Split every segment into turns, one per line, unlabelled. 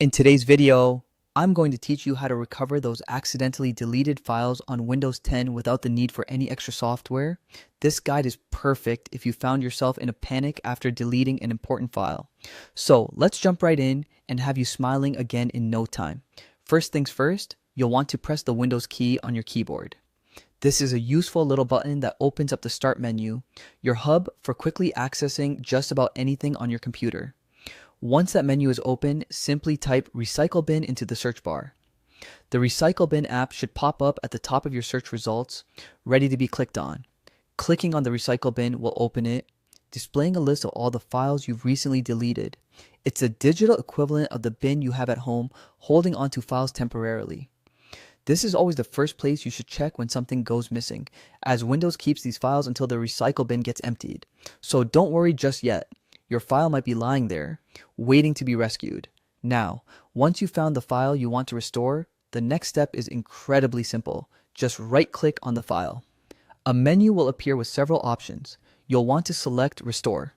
In today's video, I'm going to teach you how to recover those accidentally deleted files on Windows 10 without the need for any extra software. This guide is perfect if you found yourself in a panic after deleting an important file. So let's jump right in and have you smiling again in no time. First things first, you'll want to press the Windows key on your keyboard. This is a useful little button that opens up the Start menu, your hub for quickly accessing just about anything on your computer. Once that menu is open, simply type Recycle Bin into the search bar. The Recycle Bin app should pop up at the top of your search results, ready to be clicked on. Clicking on the Recycle Bin will open it, displaying a list of all the files you've recently deleted. It's a digital equivalent of the bin you have at home, holding onto files temporarily. This is always the first place you should check when something goes missing, as Windows keeps these files until the Recycle Bin gets emptied. So don't worry just yet. Your file might be lying there, waiting to be rescued. Now, once you've found the file you want to restore, the next step is incredibly simple. Just right-click on the file. A menu will appear with several options. You'll want to select Restore.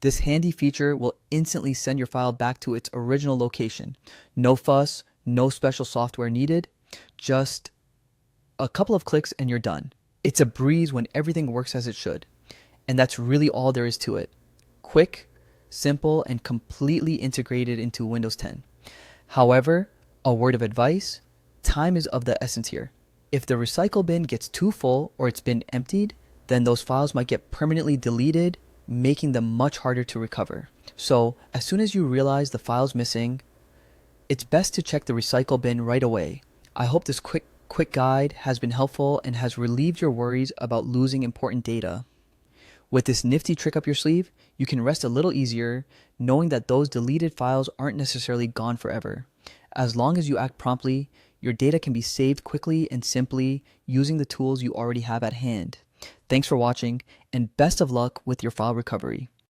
This handy feature will instantly send your file back to its original location. No fuss, no special software needed, just a couple of clicks and you're done. It's a breeze when everything works as it should. And that's really all there is to it. Quick, simple, and completely integrated into Windows 10. However, a word of advice, time is of the essence here. If the recycle bin gets too full or it's been emptied, then those files might get permanently deleted, making them much harder to recover. So, as soon as you realize the file's missing, it's best to check the recycle bin right away. I hope this quick guide has been helpful and has relieved your worries about losing important data. With this nifty trick up your sleeve, you can rest a little easier, knowing that those deleted files aren't necessarily gone forever. As long as you act promptly, your data can be saved quickly and simply using the tools you already have at hand. Thanks for watching, and best of luck with your file recovery.